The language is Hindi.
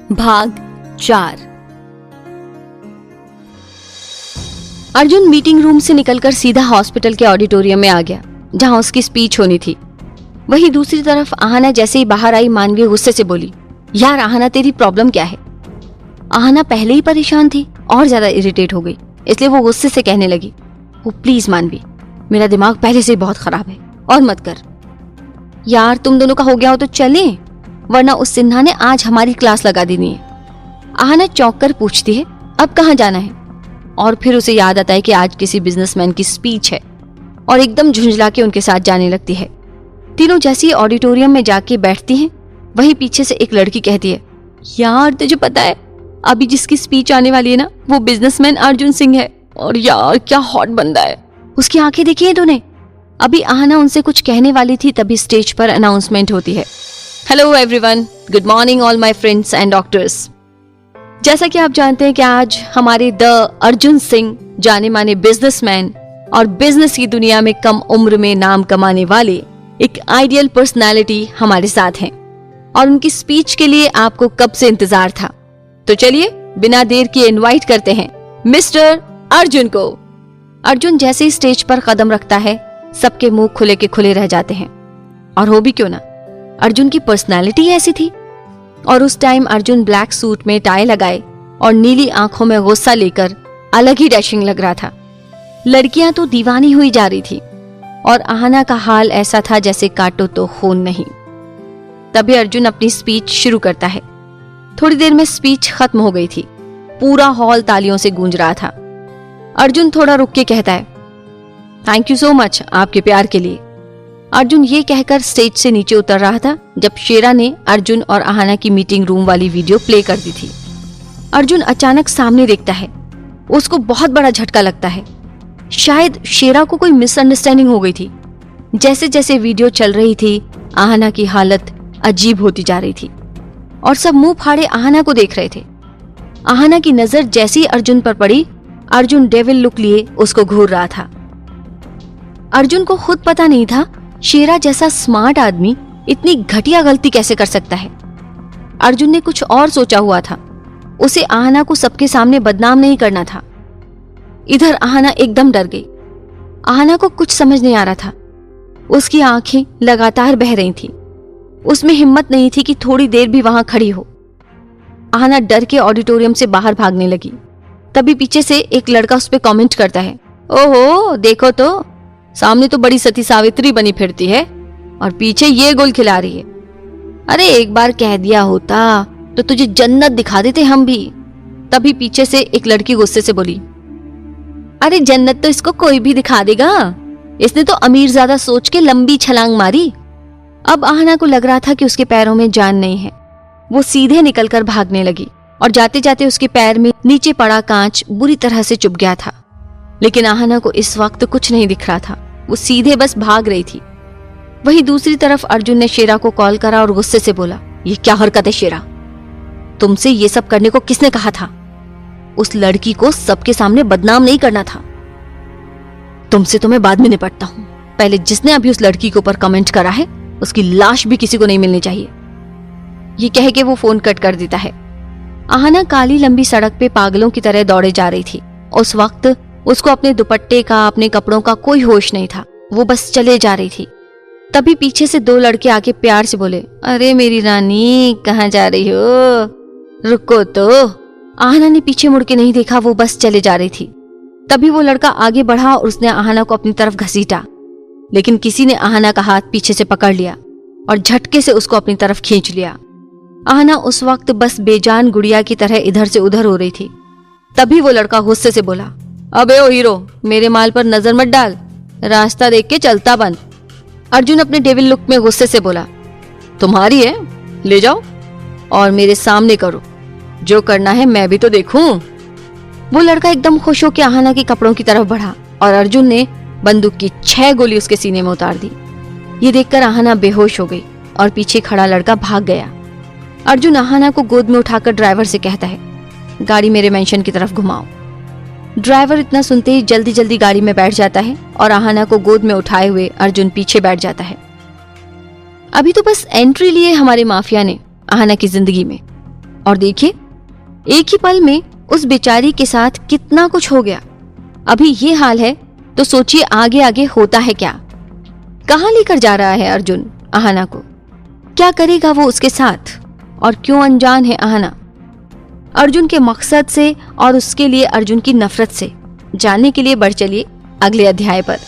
भाग 4। अर्जुन मीटिंग रूम से निकलकर सीधा हॉस्पिटल के ऑडिटोरियम में आ गया जहां उसकी स्पीच होनी थी। वहीं दूसरी तरफ आहना जैसे ही बाहर आई, मानवी गुस्से से बोली, यार आहना तेरी प्रॉब्लम क्या है? आहना पहले ही परेशान थी और ज्यादा इरिटेट हो गई, इसलिए वो गुस्से से कहने लगी, ओ प्लीज मानवी, मेरा दिमाग पहले से ही बहुत खराब है और मत कर। यार तुम दोनों का हो गया हो तो चले, वरना उस सिन्हा ने आज हमारी क्लास लगा देनी है। आहना चौंक कर पूछती है, अब कहाँ जाना है? और फिर उसे याद आता है कि आज किसी बिजनेसमैन की स्पीच है और एकदम झुंझला के उनके साथ जाने लगती है। तीनों जैसे ही ऑडिटोरियम में जाके बैठती हैं, वहीं पीछे से एक लड़की कहती है, यार तुझे पता है अभी जिसकी स्पीच आने वाली है ना, वो बिजनेसमैन अर्जुन सिंह है, और यार क्या हॉट बंदा है, उसकी आंखें देखी है तूने? अभी आहना उनसे कुछ कहने वाली थी, तभी स्टेज पर अनाउंसमेंट होती है, hello everyone, good morning all my friends and doctors. जैसा कि आप जानते हैं कि आज हमारे द अर्जुन सिंह, जाने माने बिजनेसमैन और बिजनेस की दुनिया में कम उम्र में नाम कमाने वाले एक आइडियल पर्सनालिटी हमारे साथ हैं, और उनकी स्पीच के लिए आपको कब से इंतजार था। तो चलिए बिना देर किए इनवाइट करते हैं मिस्टर अर्जुन को। अर्जुन जैसे ही स्टेज पर कदम रखता है, सबके मुंह खुले के खुले रह जाते हैं, और हो भी क्यों ना, अर्जुन की पर्सनालिटी ऐसी थी। और उस टाइम अर्जुन ब्लैक सूट में टाई लगाए और नीली आंखों में गुस्सा लेकर अलग ही डैशिंग लग रहा था। लड़कियां तो दीवानी हुई जा रही थी और आहना का हाल ऐसा था जैसे काटो तो खून नहीं। तभी अर्जुन अपनी स्पीच शुरू करता है। थोड़ी देर में स्पीच खत्म हो गई थी, पूरा हॉल तालियों से गूंज रहा था। अर्जुन थोड़ा रुक के कहता है, थैंक यू सो मच आपके प्यार के लिए। अर्जुन ये कहकर स्टेज से नीचे उतर रहा था जब शेरा ने अर्जुन और आहना की मीटिंग रूम वाली वीडियो प्ले कर दी थी। अर्जुन अचानक सामने देखता है, उसको बहुत बड़ा झटका लगता है। शायद शेरा को कोई मिसअंडरस्टैंडिंग हो गई थी। जैसे जैसे वीडियो चल रही थी, आहना की हालत अजीब होती जा रही थी और सब मुंह फाड़े आहना को देख रहे थे। आहना की नजर जैसी अर्जुन पर पड़ी, अर्जुन डेविल लुक लिए उसको घूर रहा था। अर्जुन को खुद पता नहीं था शेरा जैसा स्मार्ट आदमी इतनी घटिया गलती कैसे कर सकता है। अर्जुन ने कुछ और सोचा हुआ था, उसे आहना को सबके सामने बदनाम नहीं करना था। इधर आहना एकदम डर गई। आहना को कुछ समझ नहीं आ रहा था, उसकी आंखें लगातार बह रही थी। उसमें हिम्मत नहीं थी कि थोड़ी देर भी वहां खड़ी हो। आहना डर के ऑडिटोरियम से बाहर भागने लगी। तभी पीछे से एक लड़का उस पर कॉमेंट करता है, ओहो देखो तो, सामने तो बड़ी सती सावित्री बनी फिरती है और पीछे ये गोल खिला रही है। अरे एक बार कह दिया होता तो तुझे जन्नत दिखा देते हम भी। तभी पीछे से एक लड़की गुस्से से बोली, अरे जन्नत तो इसको कोई भी दिखा देगा, इसने तो अमीरजादा सोच के लंबी छलांग मारी। अब आहना को लग रहा था कि उसके पैरों में जान नहीं है। वो सीधे निकलकर भागने लगी और जाते जाते उसके पैर में नीचे पड़ा कांच बुरी तरह से चुभ गया था। लेकिन आहना को इस वक्त कुछ नहीं दिख रहा था, वो सीधे बस भाग रही थी। वहीं दूसरी तरफ अर्जुन ने शेरा को कॉल करा और गुस्से से बोला, ये क्या हरकत है शेरा, तुमसे ये सब करने को किसने कहा था? उस लड़की को सबके सामने बदनाम नहीं करना था। तुमसे तो मैं बाद में निपटता हूं, पहले जिसने अभी उस लड़की के ऊपर कमेंट करा है उसकी लाश भी किसी को नहीं मिलनी चाहिए। ये कह के वो फोन कट कर देता है। आहना काली लंबी सड़क पे पागलों की तरह दौड़े जा रही थी। उस वक्त उसको अपने दुपट्टे का, अपने कपड़ों का कोई होश नहीं था, वो बस चले जा रही थी। तभी पीछे से दो लड़के आके प्यार से बोले, अरे मेरी रानी कहाँ जा रही हो, रुको तो। आहना ने पीछे मुड़ के नहीं देखा, वो बस चले जा रही थी। तभी वो लड़का आगे बढ़ा और उसने आहना को अपनी तरफ घसीटा, लेकिन किसी ने आहना का हाथ पीछे से पकड़ लिया और झटके से उसको अपनी तरफ खींच लिया। आहना उस वक्त बस बेजान गुड़िया की तरह इधर से उधर हो रही थी। तभी वो लड़का गुस्से से बोला, अबे ओ हीरो, मेरे माल पर नजर मत डाल, रास्ता देख के चलता बन। अर्जुन अपने डेविल लुक में गुस्से से बोला, तुम्हारी है, ले जाओ और मेरे सामने करो, जो करना है मैं भी तो देखूं। वो लड़का एकदम खुश होकर आहना के कपड़ों की तरफ बढ़ा और अर्जुन ने बंदूक की 6 गोली उसके सीने में उतार दी। ये देखकर आहना बेहोश हो गई और पीछे खड़ा लड़का भाग गया। अर्जुन आहना को गोद में उठाकर ड्राइवर से कहता है, गाड़ी मेरे मेंशन की तरफ घुमाओ। ड्राइवर इतना सुनते ही जल्दी जल्दी गाड़ी में बैठ जाता है और आहना को गोद में उठाए हुए अर्जुन पीछे बैठ जाता है। अभी तो बस एंट्री लिए हमारे माफिया ने आहना की जिंदगी में, और देखिए, एक ही पल में उस बेचारी के साथ कितना कुछ हो गया। अभी ये हाल है तो सोचिए आगे आगे होता है क्या। कहाँ लेकर जा रहा है अर्जुन आहना को, क्या करेगा वो उसके साथ, और क्यों अनजान है आहना अर्जुन के मकसद से और उसके लिए अर्जुन की नफरत से। जानने के लिए बढ़ चलिए अगले अध्याय पर।